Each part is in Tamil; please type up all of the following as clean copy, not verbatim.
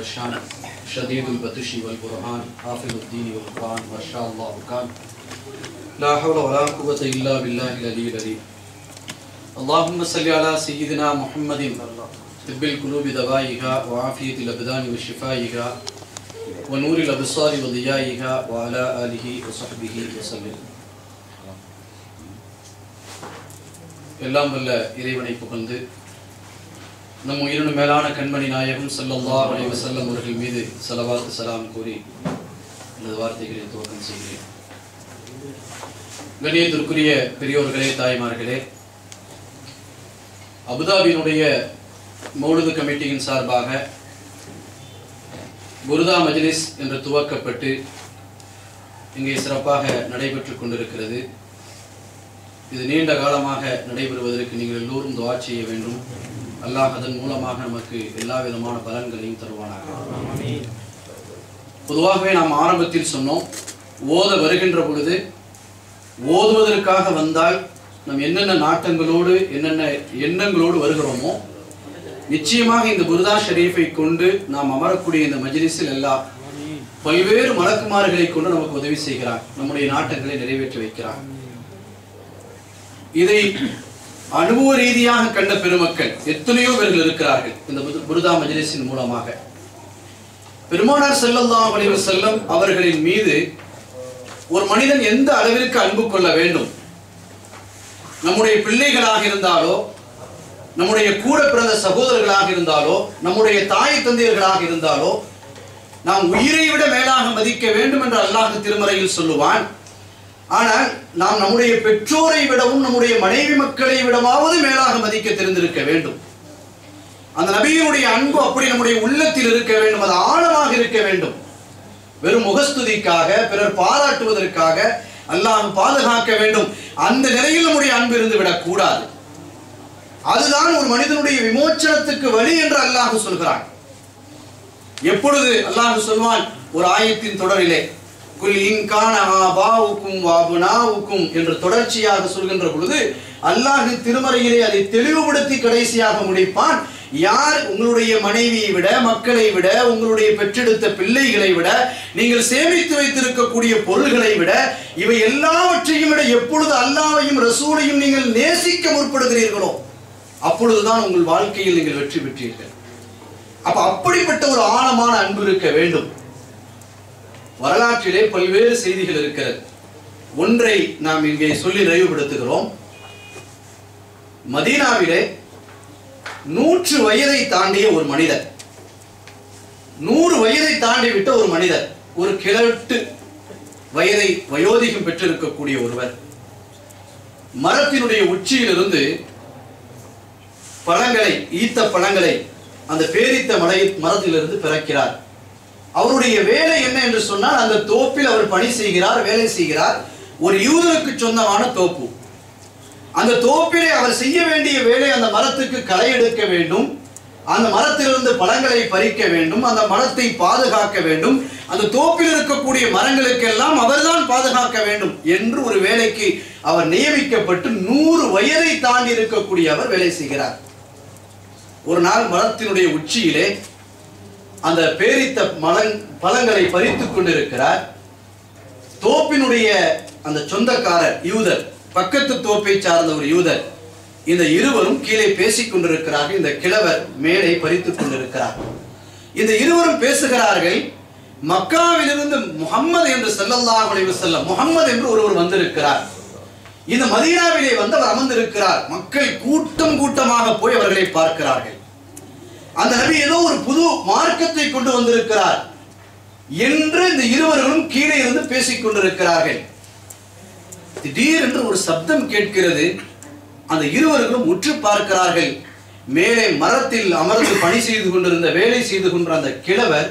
والشان شديد البطش والبرهان حافظ الدين والقرآن ما شاء الله كان لا حول ولا قوة إلا بالله العلي العظيم. اللهم صل على سيدنا محمد طب القلوب دوائها وعافية الأبدان وشفائها ونور الأبصار وضيائها وعلى آله وصحبه وسلم. எல்லாம் வல்ல இறைவனை புகழ்ந்து நம் உயிரினும் மேலான கண்மணி நாயகம் ஸல்லல்லாஹு அலைஹி வஸல்லம் அவர்கள் மீது ஸலவாத் ஸலாம் கூறி இந்த வார்த்தைகளை துவக்கம் செய்கிறேன். கண்ணியத்திற்குரிய பெரியோர்களே, தாய்மார்களே, அபுதாபியினுடைய மௌலிது கமிட்டியின் சார்பாக புர்தா மஜ்லிஸ் என்று துவக்கப்பட்டு இங்கே சிறப்பாக நடைபெற்றுக் கொண்டிருக்கிறது. இது நீண்ட காலமாக நடைபெறுவதற்கு நீங்கள் எல்லோரும் துஆ செய்ய வேண்டும். அல்லாஹ் அதன் மூலமாக நமக்கு எல்லா விதமான பலன்களையும் தருவானாக. பொதுவாகவே நாம் ஆரம்பத்தில் சொன்னோம், ஓத வருகின்ற பொழுது ஓதுவதற்காக வந்தால் நம் என்னென்ன நாட்டங்களோடு என்னென்ன எண்ணங்களோடு வருகிறோமோ நிச்சயமாக இந்த புர்தா ஷரீஃபை கொண்டு நாம் அமரக்கூடிய இந்த மஜ்லிஸில் எல்லாம் பல்வேறு மலக்குமார்களை கொண்டு நமக்கு உதவி செய்கிறார், நம்முடைய நாட்டங்களை நிறைவேற்றி வைக்கிறார். இதை அனுபவ ரீதியாக கண்ட பெருமக்கள் எத்தனையோ பேர்கள் இருக்கிறார்கள். இந்த புர்தா மஜ்லிஸின் மூலமாக பெருமானார் ஸல்லல்லாஹு அலைஹி வஸல்லம் அவர்களின் மீது ஒரு மனிதன் எந்த அளவிற்கு அன்பு கொள்ள வேண்டும், நம்முடைய பிள்ளைகளாக இருந்தாலோ, நம்முடைய கூட பிறந்த சகோதரர்களாக இருந்தாலோ, நம்முடைய தாய் தந்தையர்களாக இருந்தாலோ நாம் உயிரை விட மேலாக மதிக்க வேண்டும் என்று அல்லாஹ் திருமறையில் சொல்லுவான். ஆனால் நாம் நம்முடைய பெற்றோரை விடவும் நம்முடைய மனைவி மக்களை விடவாவது மேலாக மதிக்க தெரிந்திருக்க வேண்டும். அந்த நபியினுடைய அன்பு அப்படி நம்முடைய உள்ளத்தில் இருக்க வேண்டும், அது ஆழமாக இருக்க வேண்டும். வெறும் முகஸ்துதிக்காக, பிறர் பாராட்டுவதற்காக அல்லாஹ் பாதுகாக்க வேண்டும், அந்த நிலையில் நம்முடைய அன்பு இருந்து விடக் கூடாது. அதுதான் ஒரு மனிதனுடைய விமோச்சனத்துக்கு வழி என்று அல்லாஹ் சொல்கிறான். எப்பொழுது அல்லாஹ் சொல்வான் ஒரு ஆயத்தின் தொடரிலே, குல் இன் கான ஆபாவுக்கும் வாபுனாவுக்கும் என்று தொடர்ச்சியாக சொல்கின்ற பொழுது அல்லாஹ் திருமறையிலே அதை தெளிவுபடுத்தி கடைசியாக முடிப்பான். யார் உங்களுடைய மனைவியை விட, மக்களை விட, உங்களுடைய பெற்றெடுத்த பிள்ளைகளை விட, நீங்கள் சேமித்து வைத்திருக்கக்கூடிய பொருள்களை விட, இவை எல்லாவற்றையும் விட எப்பொழுது அல்லாஹ்வையும் ரசூலையும் நீங்கள் நேசிக்க முற்படுகிறீர்களோ அப்பொழுதுதான் உங்கள் வாழ்க்கையில் நீங்கள் வெற்றி பெற்றீர்கள். அப்ப அப்படிப்பட்ட ஒரு ஆழமான அன்பு இருக்க வேண்டும். வரலாற்றிலே பல்வேறு செய்திகள் இருக்கிறது. ஒன்றை நாம் இங்கே சொல்லி நிறைவுபடுத்துகிறோம். மதீனாவிலே 100 வயதை தாண்டிய ஒரு மனிதர், 100 வயதை தாண்டிவிட்ட ஒரு மனிதர், ஒரு கிழட்டு வயதை வயோதிகம் பெற்றிருக்கக்கூடிய ஒருவர் மரத்தினுடைய உச்சியிலிருந்து பழங்களை, ஈத்த பழங்களை அந்த பேரித்த மரத்திலிருந்து பிறக்கிறார். அவருடைய வேலை என்ன என்று சொன்னால், அந்த தோப்பில் அவர் பணி செய்கிறார், வேலை செய்கிறார். ஒரு யூதனுக்கு சொந்தமான தோப்பு. அந்த தோப்பிலே அவர் செய்ய வேண்டிய வேலை அந்த மரத்துக்கு களை எடுக்க வேண்டும், அந்த மரத்திலிருந்து பழங்களை பறிக்க வேண்டும், அந்த மரத்தை பாதுகாக்க வேண்டும், அந்த தோப்பில் இருக்கக்கூடிய மரங்களுக்கெல்லாம் அவர்தான் பாதுகாக்க வேண்டும் என்று ஒரு வேலைக்கு அவர் நியமிக்கப்பட்டு 100 வயதை தாண்டி இருக்கக்கூடிய அவர் வேலை செய்கிறார். ஒரு நாள் மரத்தினுடைய உச்சியிலே அந்த பேரித்த பழங்களை பறித்துக் கொண்டிருக்கிறார். தோப்பினுடைய அந்த சொந்தக்காரர் யூதர், பக்கத்து தோப்பை சார்ந்த ஒரு யூதர், இந்த இருவரும் கீழே பேசிக் கொண்டிருக்கிறார்கள். இந்த கிழவர் மேலே பறித்துக் கொண்டிருக்கிறார். இந்த இருவரும் பேசுகிறார்கள். மக்காவிலிருந்து முஹம்மது என்று ஸல்லல்லாஹு அலைஹி வஸல்லம், முஹம்மது என்று ஒருவர் வந்திருக்கிறார். இந்த மதீனாவிலே வந்து அவர் அமர்ந்திருக்கிறார். மக்கள் கூட்டம் கூட்டமாக போய் அவர்களை பார்க்கிறார்கள். அந்த நபி ஏதோ ஒரு புது மார்க்கத்தை கொண்டு வந்திருக்கிறார் என்று இந்த இருவர்களும் கீழே இருந்து பேசிக் கொண்டிருக்கிறார்கள். திடீரென்று ஒரு சப்தம் கேட்கிறது. அந்த இருவர்களும் உற்று பார்க்கிறார்கள். மேலே மரத்தில் அமர்ந்து பணி செய்து கொண்டிருந்த, வேலை செய்து கொண்ட அந்த கிழவர்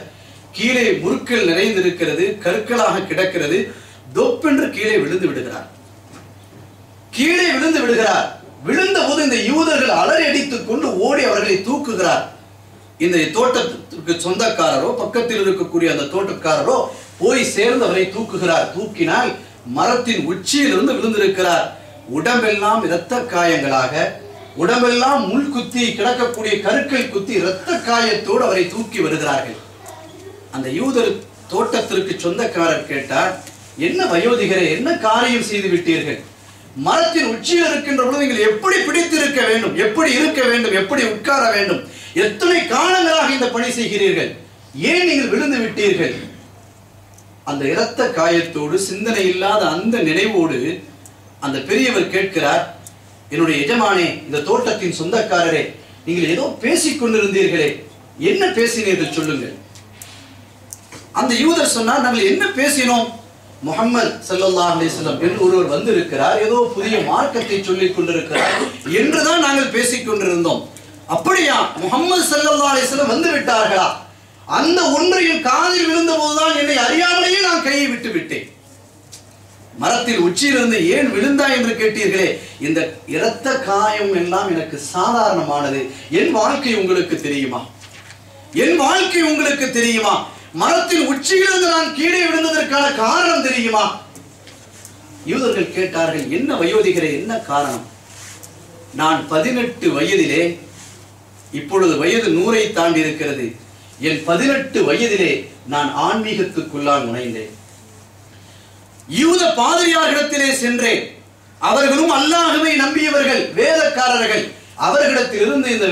கீழே முறுக்கள் நிறைந்திருக்கிறது, கற்களாக கிடக்கிறது. தொப்பென்று கீழே விழுந்து விடுகிறார். கீழே விழுந்து விடுகிறார். விழுந்த போது இந்த யூதர்கள் அலறி அடித்துக் கொண்டு ஓடி அவர்களை தூக்குகிறார். இந்த தோட்டத்திற்கு சொந்தக்காரரோ, பக்கத்தில் இருக்கக்கூடிய அந்த தோட்டக்காரரோ போய் சேர்ந்து அவரை தூக்குகிறார். தூக்கினால் மரத்தின் உச்சியிலிருந்து விழுந்திருக்கிறார். உடம்பெல்லாம் இரத்த காயங்களாக, உடம்பெல்லாம் முள் குத்தி கிடக்கக்கூடிய கருக்கள் குத்தி இரத்த காயத்தோடு அவரை தூக்கி வருகிறார்கள். அந்த யூதர் தோட்டத்திற்கு சொந்தக்காரர் கேட்டார், என்ன வயோதிகரே, என்ன காரியம் செய்து விட்டீர்கள்? மரத்தின் உச்சியில் இருக்கின்ற பொழுது நீங்கள் எப்படி பிடித்திருக்க வேண்டும், எப்படி இருக்க வேண்டும், எப்படி உட்கார வேண்டும், எத்தனை காலங்களாக இந்த பணி செய்கிறீர்கள், ஏன் நீங்கள் விழுந்து விட்டீர்கள்? அந்த இரத்த காயத்தோடு, சிந்தனை இல்லாத அந்த நினைவோடு அந்த பெரியவர் கேட்கிறார், என்னுடைய எஜமானே, இந்த தோட்டத்தின் சொந்தக்காரரே, நீங்கள் ஏதோ பேசிக் கொண்டிருந்தீர்களே, என்ன பேசினீர்கள் சொல்லுங்கள். அந்த யூதர் சொன்னார், நாங்கள் என்ன பேசினோம்? முஹம்மது ஸல்லல்லாஹு அலைஹி வஸல்லம் என்று ஒருவர் வந்திருக்கிறார், ஏதோ புதிய மார்க்கத்தை சொல்லிக் கொண்டிருக்கிறார் என்றுதான் நாங்கள் பேசிக் கொண்டிருந்தோம். அப்படியா? முஹம்மது ஸல்லல்லாஹு அலைஹி வஸல்லம் வந்து விட்டார்களா? அந்த ஒன்றையும் காதில் விழுந்த போதுதான் என்னை அறியாமலேயே நான் கையை விட்டு விட்டேன். மரத்தில் உச்சியிலிருந்து ஏன் விழுந்தாய் என்று கேட்டீர்களே, இந்த இரத்த காயம் எல்லாம் எனக்கு சாதாரணமானது. என் வாழ்க்கை உங்களுக்கு தெரியுமா? என் வாழ்க்கை உங்களுக்கு தெரியுமா? மரத்தின் உச்சியிலிருந்து நான் கீழே விழுந்ததற்கான காரணம் தெரியுமா? யூதர்கள் கேட்டார்கள், என்ன வயோதிகரே, என்ன காரணம்? நான் 18 வயதிலே, இப்பொழுது வயது 100ஐ தாண்டி இருக்கிறது, என் 18 வயதிலே நான் ஆன்மீகத்துக்குள்ளால் நுழைந்தேன். யூத பாதிரியார்களிடத்திலே சென்றேன். அவர்களும் அல்லாஹ்வை நம்பியவர்கள், வேதக்காரர்கள். அவர்களிடத்திலிருந்து இந்த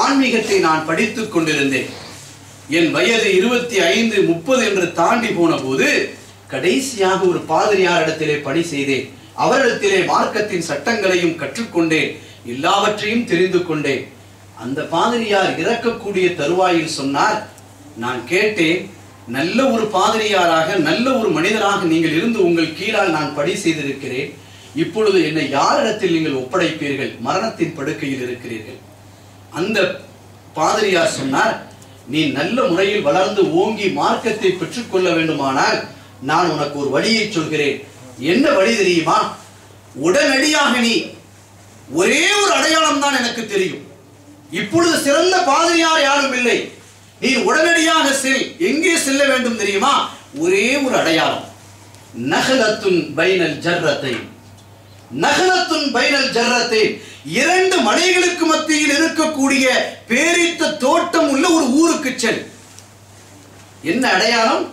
ஆன்மீகத்தை நான் படித்துக் கொண்டிருந்தேன். என் வயது 25, 30 என்று தாண்டி போன போது கடைசியாக ஒரு பாதிரியாரிடத்திலே பணி செய்தேன். அவரிடத்திலே மார்க்கத்தின் சட்டங்களையும் கற்றுக்கொண்டேன், எல்லாவற்றையும் தெரிந்து கொண்டேன். அந்த பாதிரியார் இறக்கக்கூடிய தருவாயில் சொன்னார், நான் கேட்டேன், நல்ல ஒரு பாதிரியாராக, நல்ல ஒரு மனிதராக நீங்கள் இருந்து உங்கள் கீழால் நான் பணி செய்திருக்கிறேன். இப்பொழுது என்னை யாரிடத்தில் நீங்கள் ஒப்படைப்பீர்கள்? மரணத்தின் படுக்கையில் இருக்கிறீர்கள். அந்த பாதிரியார் சொன்னார், நீ நல்ல முறையில் வளர்ந்து ஓங்கி மார்க்கத்தை பெற்றுக்கொள்ள வேண்டுமானால் நான் உனக்கு ஒரு வழியை சொல்கிறேன். என்ன வழி தெரியுமா? உடனடியாக நீ, ஒரே ஒரு அடையாளம் தான் எனக்கு தெரியும், இப்பொழுது சிறந்த பாதிரியார் யாரும் இல்லை, நீ உடனடியாக செல். எங்கே செல்ல வேண்டும் தெரியுமா? ஒரே ஒரு அடையாளம், நஹலத்துன் பைனல் ஜர்ரத்தை, நஹலத்துன் பைனல் ஜர்ரத்தை, 2 மலைகளுக்கு மத்தியில் இருக்கக்கூடிய பேரித்த தோட்டம் உள்ள ஒரு ஊருக்கு செல். என்ன அடையாளம்?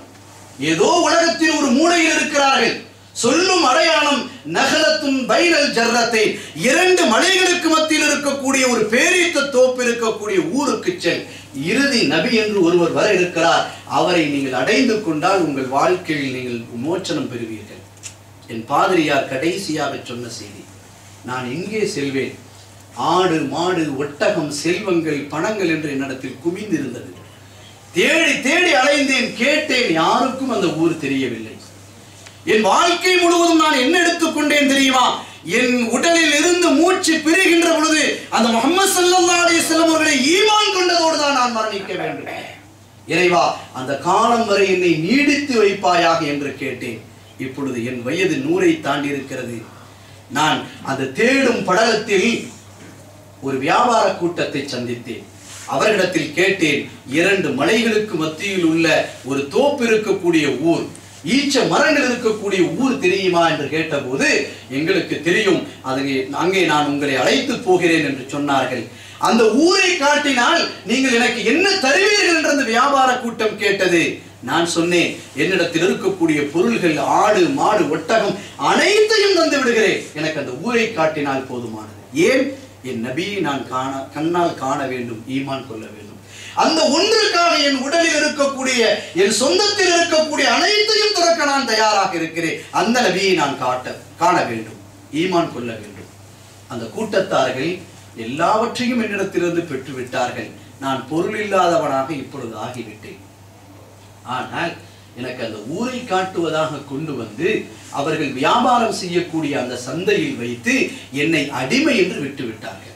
ஏதோ உலகத்தில் ஒரு மூலையில் இருக்கிறார்கள், சொல்லும் அடையாளம் நஹலத்துன் பைனல் ஜர்ரத்தை, 2 மலைகளுக்கு மத்தியில் இருக்கக்கூடிய ஒரு பேரித்த தோப்பு இருக்கக்கூடிய ஊருக்கு செல். இறுதி நபி என்று ஒருவர் வர இருக்கிறார், அவரை நீங்கள் அடைந்து கொண்டால் உங்கள் வாழ்க்கையில் நீங்கள் மோட்சம் பெறுவீர்கள். என் பாதிரியார் கடைசியாக சொன்ன செய்தி. நான் எங்கே செல்வேன்? ஆடு, மாடு, ஒட்டகம், செல்வங்கள், பணங்கள் என்று என்னிடத்தில் குமிந்திருந்தது. தேடி தேடி அலைந்தேன், கேட்டேன், யாருக்கும் அந்த ஊர் தெரியவில்லை. என் வாழ்க்கை முழுவதும் நான் என்ன எடுத்துக்கொண்டேன் தெரியுமா? என் உடலில் இருந்து மூச்சு பிரிகின்ற பொழுது அந்த முஹம்மது ஸல்லல்லாஹு அலைஹி வஸல்லம் அவர்களை ஈமான் கொண்டதோடு தான் நான் மரணிக்க வேண்டும். இறைவா, அந்த காலம் வரை என்னை நீடித்து வைப்பாயாக என்று கேட்டேன். இப்பொழுது என் வயது 100ஐ தாண்டி இருக்கிறது. நான் அந்த தேடும் படலத்தில் ஒரு வியாபார கூட்டத்தை சந்தித்தேன். அவர்களிடத்தில் கேட்டேன், 2 மலைகளுக்கு மத்தியில் உள்ள ஒரு தோப்பு இருக்கக்கூடிய ஊர், ஈச்ச மரங்கள் இருக்கக்கூடிய ஊர் தெரியுமா என்று கேட்டபோது, எங்களுக்கு தெரியும், அங்கே நான் உங்களை அழைத்து போகிறேன் என்று சொன்னார்கள். அந்த ஊரை காட்டினால் நீங்கள் எனக்கு என்ன தருவீர்கள் என்று அந்த வியாபார கூட்டம் கேட்டது. நான் சொன்னேன், என்னிடத்தில் இருக்கக்கூடிய பொருள்கள், ஆடு, மாடு, ஒட்டகம் அனைத்தையும் தந்து விடுகிறேன், எனக்கு அந்த ஊரை காட்டினால் போதுமானது. ஏன்? என் நபியை நான் கண்ணால் காண வேண்டும், ஈமான் கொள்ள வேண்டும். அந்த ஒன்றுக்காக என் உடலில் இருக்கக்கூடிய, என் சொந்தத்தில் இருக்கக்கூடிய அனைத்தையும் துறக்க நான் தயாராக இருக்கிறேன். அந்த நபியை நான் காண வேண்டும், ஈமான் கொள்ள வேண்டும். அந்த கூட்டத்தார்கள் எல்லாவற்றையும் என்னிடத்திலிருந்து பெற்று விட்டார்கள். நான் பொருள் இல்லாதவனாக இப்பொழுது ஆகிவிட்டேன். ஆனால் எனக்கு அந்த ஊரை காட்டுவதாக கொண்டு வந்து அவர்கள் வியாபாரம் செய்யக்கூடிய அந்த சந்தையில் வைத்து என்னை அடிமை என்று விட்டு விட்டார்கள்.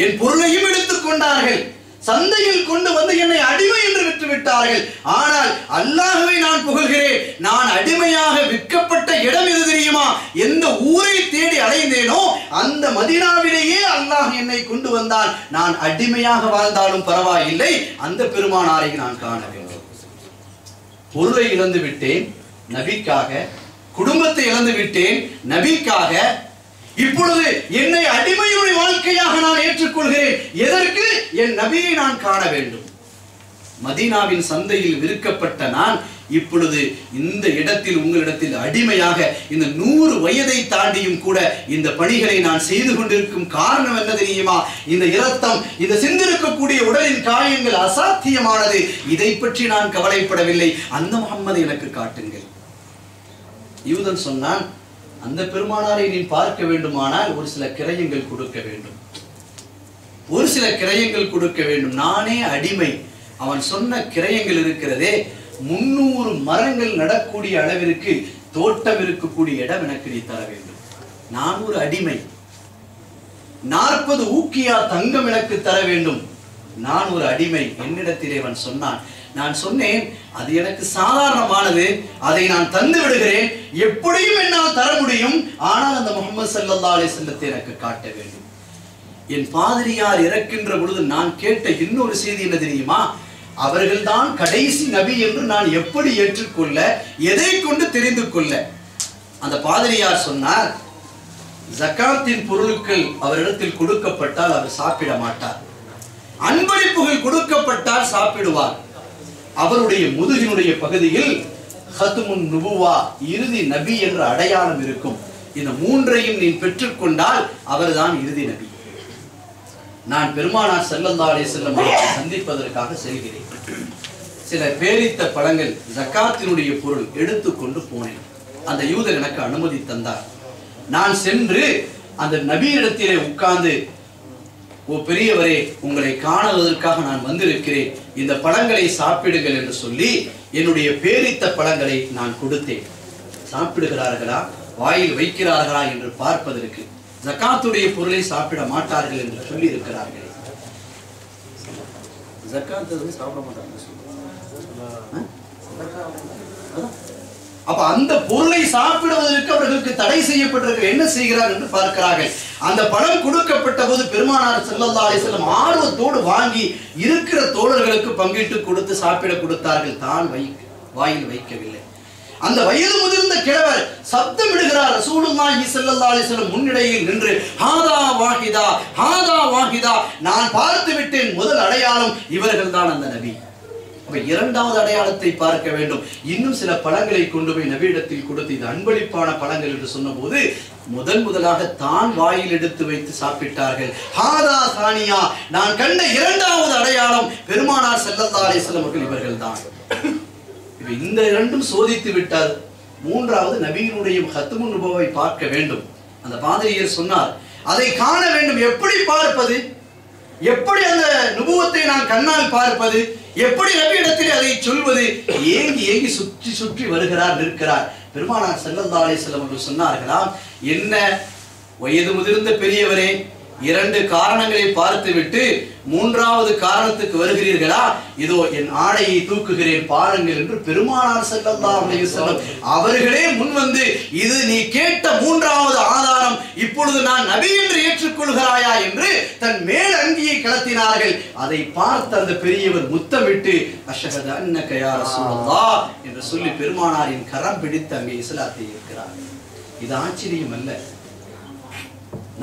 என் பொருளையும் எடுத்துக் கொண்டார்கள், சந்தையில் கொண்டு வந்து என்னை அடிமை என்று விட்டு விட்டார்கள். ஆனால் அல்லாஹ்வை நான் புகழ்கிறேன். நான் அடிமையாக விற்கப்பட்ட இடம் எது தெரியுமா? எந்த ஊரை தேடி அடைந்தேனோ அந்த மதீனாவிலேயே அல்லாஹ் என்னை கொண்டு வந்தான். நான் அடிமையாக வாழ்ந்தாலும் பரவாயில்லை, அந்த பெருமானாரை நான் காண வேண்டும். பொருளை இழந்து விட்டேன் நபிக்காக, குடும்பத்தை இழந்து விட்டேன் நபிக்காக. இப்பொழுது என்னை அடிமையுடைய வாழ்க்கையாக நான் ஏற்றுக்கொள்கிறேன். எதற்கு? என் நபியை நான் காண வேண்டும். மதீனாவின் சந்தையில் விற்கப்பட்ட நான் இப்பொழுது இந்த இடத்தில் உங்களிடத்தில் அடிமையாக இந்த 100 வயதை தாண்டியும் கூட இந்த பணிகளை நான் செய்து கொண்டிருக்கும் காரணம் என்ன தெரியுமா? இந்த இரத்தம், இந்த சிந்திருக்கக்கூடிய உடலின் காயங்கள் அசாத்தியமானது. இதை பற்றி நான் கவலைப்படவில்லை. அந்த முஹம்மதை எனக்கு காட்டுங்கள். யூதன் சொன்னான், அந்த பெருமானாரை நீ பார்க்க வேண்டுமானால் ஒரு சில கிரயங்கள் கொடுக்க வேண்டும், ஒரு சில கிரயங்கள் கொடுக்க வேண்டும். நானே அடிமை. அவன் சொன்ன கிரயங்கள் இருக்கிறதே, 300 மரங்கள் நடக்கூடிய அளவிற்கு தோட்டம் இருக்கக்கூடிய இடம் எனக்கு நீ தர வேண்டும். நான் ஒரு அடிமை. 40 ஊக்கியா தங்கம் எனக்கு தர வேண்டும். நான் ஒரு அடிமை. என்னிடத்திலே அவன் சொன்னான். நான் சொன்னேன், அது எனக்கு சாதாரணமானது, அதை நான் தந்து விடுகிறேன், எப்படியும் என்னால் தர முடியும். ஆனால் அந்த முஹம்மது ஸல்லல்லாஹு அலைஹி வஸல்லத்தை எனக்கு காட்ட வேண்டும். என் பாதிரியார் இறக்கின்ற பொழுது நான் கேட்ட இன்னொரு செய்தி என்ன தெரியுமா? அவர்கள்தான் கடைசி நபி என்று நான் எப்படி ஏற்றுக்கொள்ள, எதை கொண்டு தெரிந்து கொள்ள? அந்த பாதிரியார் சொன்னார், ஜகாத்தின் பொருட்கள் அவரிடத்தில் கொடுக்கப்பட்டால் அவர் சாப்பிட மாட்டார், அன்பளிப்புகள் கொடுக்கப்பட்டால் சாப்பிடுவார். அவருடைய முதுகினுடைய பகுதியில் ஹத்முன் நுபுவா, இறுதி நபி என்ற அடையாளம் இருக்கும். இந்த 3ஐயும் நீ பெற்றுக்கொண்டால் அவர்தான் இறுதி நபி. நான் பெருமானார் ஸல்லல்லாஹு அலைஹி வஸல்லம் சந்திப்பதற்காக செல்கிறேன். சில பேரித்த பழங்கள், ஜகாத்தினுடைய பொருள் எடுத்துக்கொண்டு போனேன். அந்த யூதர் எனக்கு அனுமதி தந்தார். நான் சென்று அந்த நபியிடத்திலே உட்கார்ந்து, ஓ பெரியவரே, உங்களை காணுவதற்காக நான் வந்திருக்கிறேன், இந்த பழங்களை சாப்பிடுங்கள் என்று சொல்லி என்னுடைய பேரித்த பழங்களை நான் கொடுத்தேன். சாப்பிடுகிறார்களா, வாயில் வைக்கிறார்களா என்று பார்ப்பதற்கு. ஜகாத்துடைய பொருளை சாப்பிட மாட்டார்கள் என்று சொல்லி இருக்கிறார்கள். அப்ப அந்த பொருளை சாப்பிடுவதற்கு அவர்களுக்கு தடை செய்யப்பட்டிருக்க என்ன செய்கிறார் என்று பார்க்கிறார்கள். அந்த பழம் கொடுக்கப்பட்ட போது பெருமானார் ஸல்லல்லாஹு அலைஹி வஸல்லம் ஆர்வத்தோடு வாங்கி இருக்கிற தோழர்களுக்கு பங்கிட்டு கொடுத்து சாப்பிட கொடுத்தார்கள். தான் வாயில் வைக்கவில்லை. அந்த வயது முதிர்ந்த கிழவர் சப்தமிடுகிறார். ரசூலுல்லாஹி ஸல்லல்லாஹு அலைஹி வஸல்லம் முன்னிலையில் நின்று, ஹாதா வாஹிதா, ஹாதா வாஹிதா, நான் பார்த்து விட்டேன், முதல் அடையாளம் இவர்கள் தான் அந்த நபி. அப்ப இரண்டாவது அடையாளத்தை பார்க்க வேண்டும். இன்னும் சில பழங்களை கொண்டு போய் நபியிடத்தில் கொடுத்து, இது அன்பளிப்பான பழங்கள் என்று சொன்னபோது முதலாக தான் வாயில் எடுத்து வைத்து சாப்பிட்டார்கள். ஹாதா சானியா, நான் கண்ட இரண்டாவது அடையாளம் பெருமானார் ஸல்லல்லாஹு அலைஹி வஸல்லம் அவர்கள் இவர்கள் தான். இந்த இரண்டும் சோதித்து விட்டார். மூன்றாவது நபியினுடைய ஹத்முன் நுபுவை பார்க்க வேண்டும். அந்த பாதிரியார் சொன்னார், அதை காண வேண்டும். எப்படி பார்ப்பது? எப்படி அந்த நுபுவத்தை நான் கண்ணால் பார்ப்பது? எப்படி நபியிடத்தில் அதை சொல்வது? ஏங்கி ஏங்கி சுற்றி சுற்றி வருகிறார், நிற்கிறார். பெருமானார் ஸல்லல்லாஹு அலைஹி வஸல்லம் அவர்கள் சொன்னார்களாம், என்ன வயது முதிர்ந்த பெரியவரே, 2 காரணங்களை பார்த்துவிட்டு 3வது காரணத்துக்கு வருகிறீர்களா? இதோ என் ஆடையை தூக்குகிறேன் பாருங்கள் என்று பெருமானார் ஸல்லல்லாஹு அலைஹி வஸல்லம் அவர்களே முன்வந்து, இது நீ கேட்ட 3வது ஆதாரம், இப்பொழுது நான் நபி என்று ஏற்றுக்கொள்கிறாயா என்று தன் மேல் அங்கியை கலத்தினார்கள். அதை பார்த்த அந்த பெரியவர் முத்தமிட்டு, அஷ்ஹது அன்னக யா ரசூலல்லாஹ் என்று சொல்லி பெருமானாரின் கரம் பிடித்து அங்கே இஸ்லாத்தை ஏற்கிறார். இது ஆச்சரியம் அல்ல.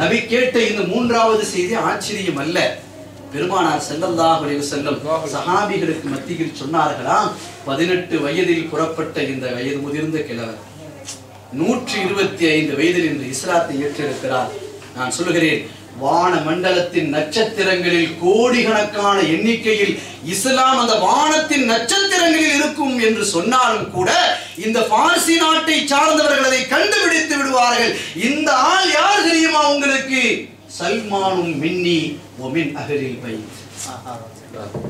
நபி கேட்ட இந்த 3வது செய்தி ஆச்சரியம் அல்ல. பெருமானார் ஸல்லல்லாஹு அலைஹி வஸல்லம் சஹாபிகளுக்கு மத்தியில் சொன்னார்களாம், 18 வயதில் புறப்பட்ட இந்த வயது முதிர்ந்த கிழவர் 125 வயதில் இந்த இஸ்லாத்தை ஏற்றிருக்கிறார். நான் சொல்லுகிறேன், வான மண்டலத்தின் நட்சத்திரங்களில் கோடிக்கணக்கான எண்ணிக்கையில் இஸ்லாம் அந்த வானத்தின் நட்சத்திரங்களில் இருக்கும் என்று சொன்னாலும் கூட இந்த பார்சி நாட்டை சார்ந்தவர்கள் அதை கண்டுபிடித்து விடுவார்கள். இந்த ஆள் யார் தெரியுமா உங்களுக்கு? சல்மானும் மின்னி ஒமின் அஹ்லில் பைத்.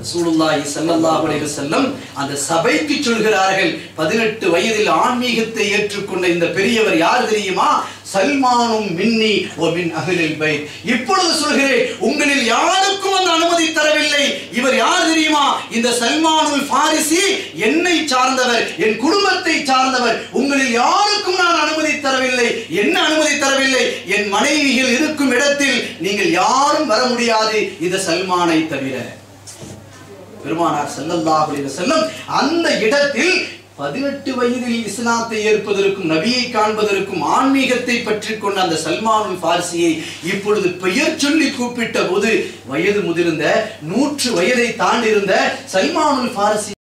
ரசூலுல்லாஹி ஸல்லல்லாஹு அலைஹி வஸல்லம் அந்த சபைக்கு சொல்கிறார்கள், 18 வயதில் ஆன்மீகத்தை ஏற்றுக்கொண்ட இந்த பெரியவர் யார் தெரியுமா? சல்மானும் மின்னி ஒமின் அஹ்லில் பைத். இப்பொழுது சொல்கிறேன், உங்களில் யாருக்கும் அந்த அனுமதி தரவில்லை. இவர் யார் தெரியுமா? இந்த சல்மானுல் ஃபாரிசி என்னை சார்ந்தவர், என் குடும்பத்தை சார்ந்தவர். உங்களில் யாருக்கும் நான் அனுமதி தரவில்லை. என்ன அனுமதி தரவில்லை? என் மனைவிகள் இருக்கும் இடத்தில் நீங்கள் யாரும் வர முடியாது, இந்த சல்மானை தவிர. பெருமானார் ஸல்லல்லாஹு அலைஹி வஸல்லம் அந்த இடத்தில் 18 வயதில் இஸ்லாத்தை ஏற்பதற்கும் நபியை காண்பதற்கும் ஆன்மீகத்தை பற்றி கொண்ட அந்த சல்மானுல் ஃபாரிசியை இப்பொழுது பெயர் சொல்லி கூப்பிட்ட போது வயது முதிர்ந்த 100 வயதை தாண்டியிருந்த சல்மானுல் ஃபாரிசி